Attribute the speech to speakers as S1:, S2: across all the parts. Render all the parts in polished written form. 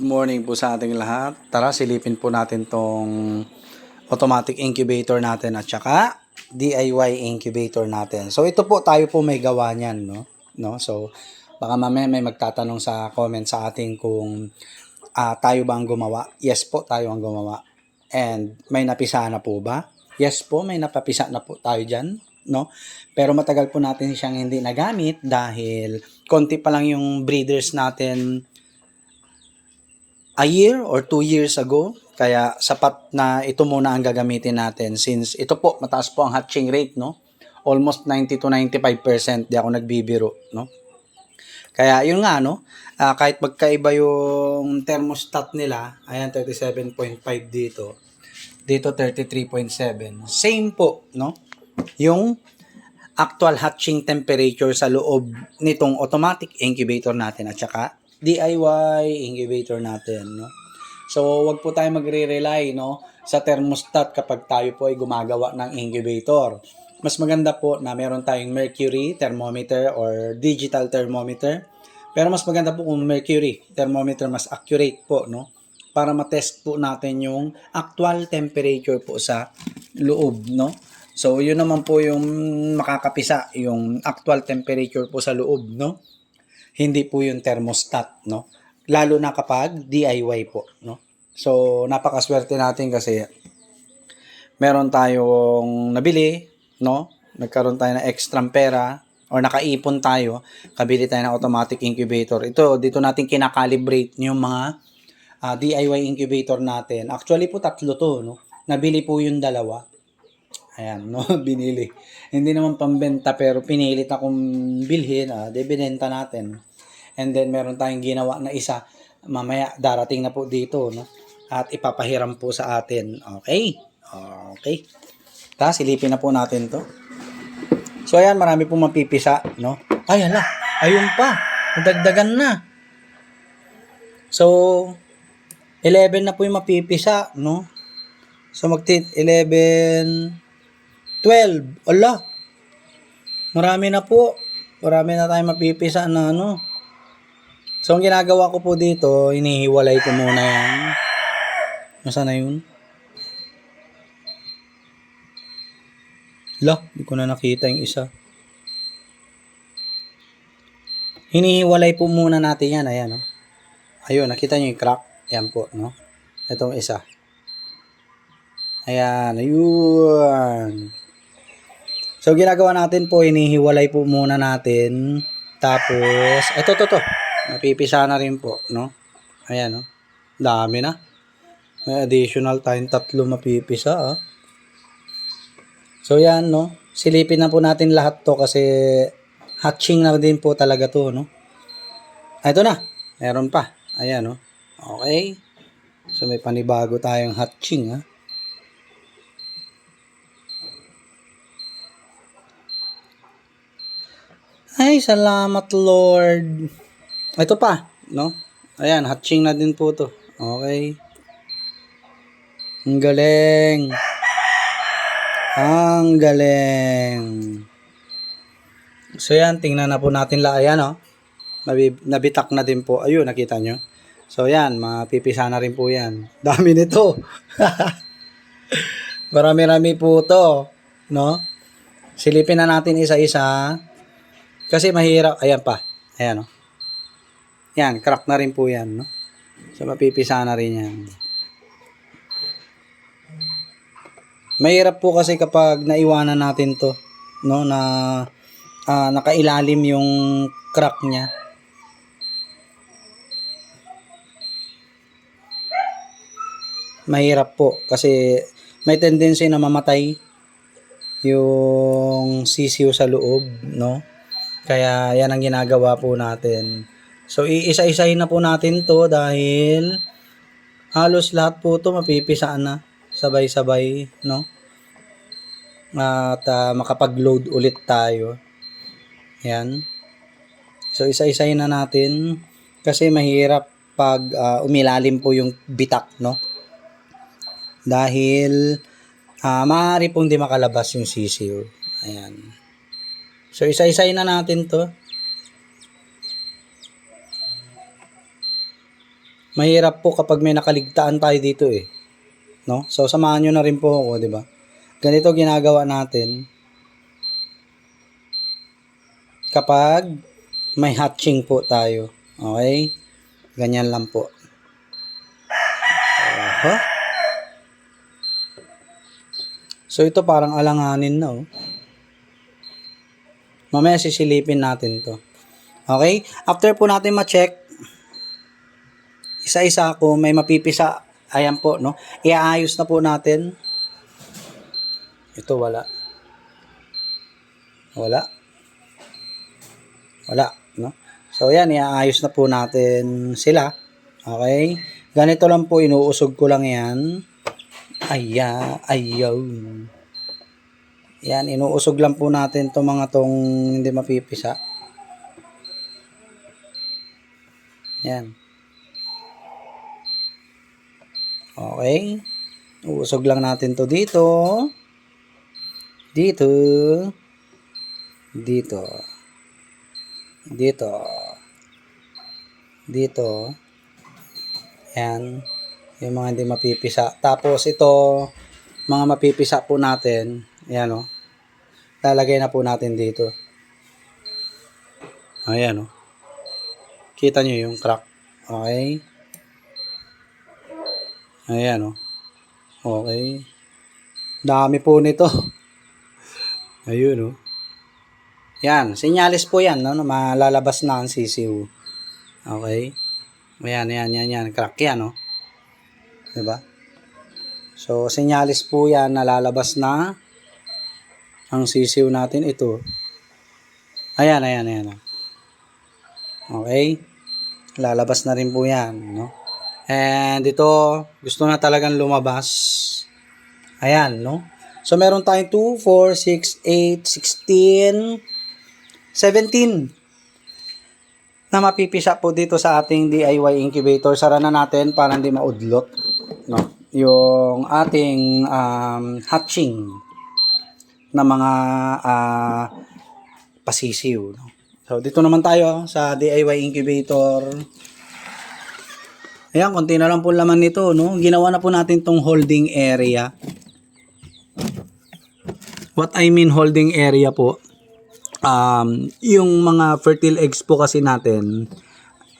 S1: morning po sa ating lahat. Tara, silipin po natin tong automatic incubator natin at saka DIY incubator natin. So ito po, tayo po may gawa niyan, no? So baka mamaya may magtatanong sa comment sa atin kung tayo ba ang gumawa. Yes po, tayo ang gumawa. And may napisa na po ba? Yes po, may napapisa na po tayo dyan, no? Pero matagal po natin siyang hindi nagamit dahil konti pa lang yung breeders natin a year or 2 years ago. Kaya sapat na ito muna ang gagamitin natin since ito po, mataas po ang hatching rate, no? Almost 90 to 95%, di ako nagbibiro, no? Kaya yun nga, no? Kahit magkaiba yung thermostat nila, ayan 37.5 dito. Dito 33.7. Same po, no? Yung actual hatching temperature sa loob nitong automatic incubator natin at saka DIY incubator natin, no? So, wag po tayo magre-rely, no, sa thermostat kapag tayo po ay gumagawa ng incubator. Mas maganda po na meron tayong mercury thermometer or digital thermometer. Pero mas maganda po kung mercury thermometer, mas accurate po, no? Para ma-test po natin yung actual temperature po sa loob, no? So, yun naman po yung makakapisa, yung actual temperature po sa loob, no? Hindi po yung thermostat, no? Lalo na kapag DIY po, no? So, napakaswerte natin kasi meron tayong nabili, no? Nagkaroon tayo ng extra pera or nakaipon tayo, kabili tayo ng automatic incubator. Ito, dito natin kinakalibrate yung mga DIY incubator natin. Actually po, 3 to, no? Nabili po yung 2. Ayan, no? Binili. Hindi naman pambenta pero pinilit akong bilhin, binenta natin. And then meron tayong ginawa na isa, mamaya darating na po dito, no? At ipapahiram po sa atin. Okay? Okay. Silipin na po natin to. So ayan, marami pong mapipisa, no? Ay, hala, ayun pa. Nadagdagan na. So, 11 na po yung mapipisa, no? So, 11, 12. Ala, marami na po. Marami na tayong mapipisa na, ano. So, ang ginagawa ko po dito, inihiwalay ko muna yan. Nasaan na yun? Ala, hindi ko na nakita yung isa. Hinihiwalay po muna natin yan. Ayan, no? Ayun, nakita nyo yung crack? Ayan po, no? Itong isa. Ayan, ayun. So, ginagawa natin po, hinihiwalay po muna natin. Tapos, ito. Napipisa na rin po, no? Ayan, no? Dami na. May additional tayong 3 mapipisa, So, yan, no? Silipin na po natin lahat to kasi hatching na din po talaga to, no? Ito na. Meron pa. Ayan, no? Okay. So, may panibago tayong hatching, Ay, salamat Lord. Ito pa, no? Ayan, hatching na din po to. Okay. Ang galing. Ang galing. So yan, tingnan na po natin ayan, no? Nabitak na din po. Ayun, nakita nyo? So yan, mapipisa na rin po yan. Dami nito. Marami-rami po to, no? Silipin na natin isa-isa. Kasi mahirap. Ayan pa. Ayan, no? Yan, crack na rin po yan, no? So, mapipisa na rin yan. Mahirap po kasi kapag naiwanan natin to, no? Na nakailalim yung crack niya. Mahirap po kasi may tendency na mamatay yung sisiw sa loob, no? Kaya yan ang ginagawa po natin. So, iisa-isahin na po natin to dahil halos lahat po to mapipisaan na sabay-sabay, no? At makapag-load ulit tayo. Yan. So, isa-isahin na natin kasi mahirap pag umilalim po yung bitak, no? Dahil maaari pong di makalabas yung sisiw. Ayan. So, isa-isahin na natin to. Mahirap po kapag may nakaligtaan tayo dito eh. No? So, samahan nyo na rin po ako, di ba? Ganito ginagawa natin kapag may hatching po tayo. Okay? Ganyan lang po. So, ito parang alanganin na, oh. Mamaya sisilipin natin to. Okay? After po natin ma-check, isa-isa kung may mapipisa, ayan po, no? Iaayos na po natin. Ito, wala. Wala. Wala, no? So, ayan, iaayos na po natin sila. Okay? Ganito lang po, inuusog ko lang yan. Ayaw. Yan, inuusog lang po natin itong mga tong hindi mapipisa. Yan. Okay. Uusog lang natin to dito. Dito. Dito. Dito. Dito. Yan. Yung mga hindi mapipisa. Tapos ito, mga mapipisa po natin. Ayan o. Lalagay na po natin dito. Ayan o. Kita nyo yung crack. Okay. Ayan o. Okay. Dami po nito. Ayun o. Yan. Sinyalis po yan. No? Malalabas na ang sisiw. Okay. Ayan. Crack yan o. Diba? So, sinyalis po yan, nalalabas na ang sisiw natin ito. Ayan. Okay? Lalabas na rin po yan, no? And ito, gusto na talagang lumabas. Ayan, no? So, meron tayong 2, 4, 6, 8, 16, 17 na mapipisa po dito sa ating DIY incubator. Sara na natin para hindi maudlot, no? Yung ating hatching na mga pasisiw, no? So, dito naman tayo sa DIY incubator. Ayan, konti na lang po laman nito, no? Ginawa na po natin tong holding area. What I mean holding area po, yung mga fertile eggs po kasi natin,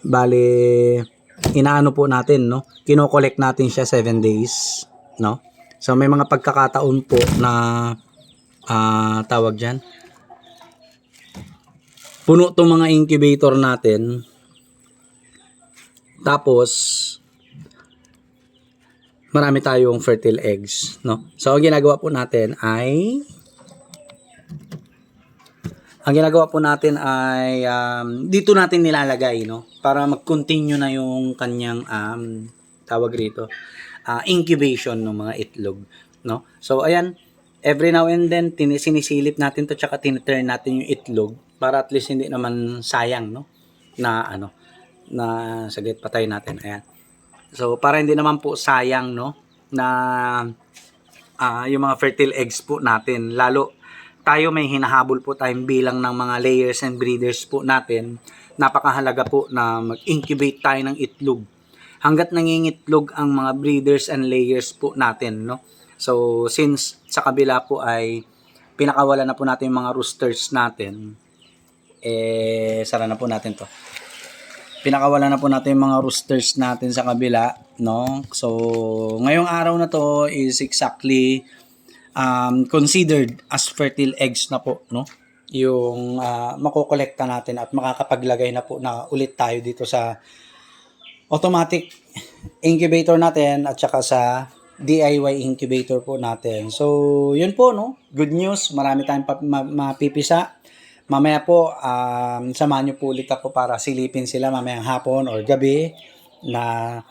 S1: bale, inaano po natin, no? Kino-collect natin siya 7 days, no? So, may mga pagkakataon po na tawag dyan, puno itong mga incubator natin. Tapos, marami tayong fertile eggs, no? So, ang ginagawa po natin ay dito natin nilalagay, no? Para mag-continue na yung kanyang tawag rito, incubation ng mga itlog, no? So, ayan, every now and then, sinisilip natin to, tsaka tiniturn natin yung itlog para at least hindi naman sayang, no? Na saglit patay natin, ayan. So, para hindi naman po sayang, no? Na yung mga fertile eggs po natin, lalo tayo may hinahabol po tayong bilang ng mga layers and breeders po natin. Napakahalaga po na mag-incubate tayo ng itlog. Hanggat nangingitlog ang mga breeders and layers po natin, no? So, since sa kabila po ay pinakawalan na po natin yung mga roosters natin, sara na po natin to. Pinakawalan na po natin yung mga roosters natin sa kabila, no? So, ngayong araw na to is exactly considered as fertile eggs na po, no? Yung makokolekta natin at makakapaglagay na po na ulit tayo dito sa automatic incubator natin at saka sa DIY incubator po natin. So, yun po, no? Good news. Marami tayong mapipisa. Mamaya po, samahan nyo po ulit ako para silipin sila mamayang hapon or gabi na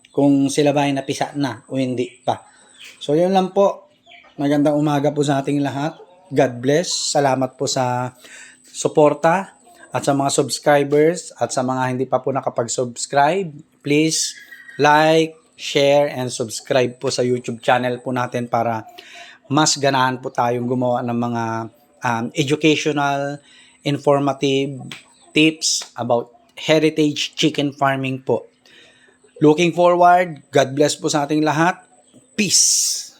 S1: kung sila ba ay napisa na o hindi pa. So, yun lang po. Magandang umaga po sa ating lahat. God bless. Salamat po sa suporta at sa mga subscribers at sa mga hindi pa po nakapag-subscribe. Please like, share, and subscribe po sa YouTube channel po natin para mas ganahan po tayong gumawa ng mga educational, informative tips about Heritage Chicken Farming po. Looking forward, God bless po sa ating lahat. Peace!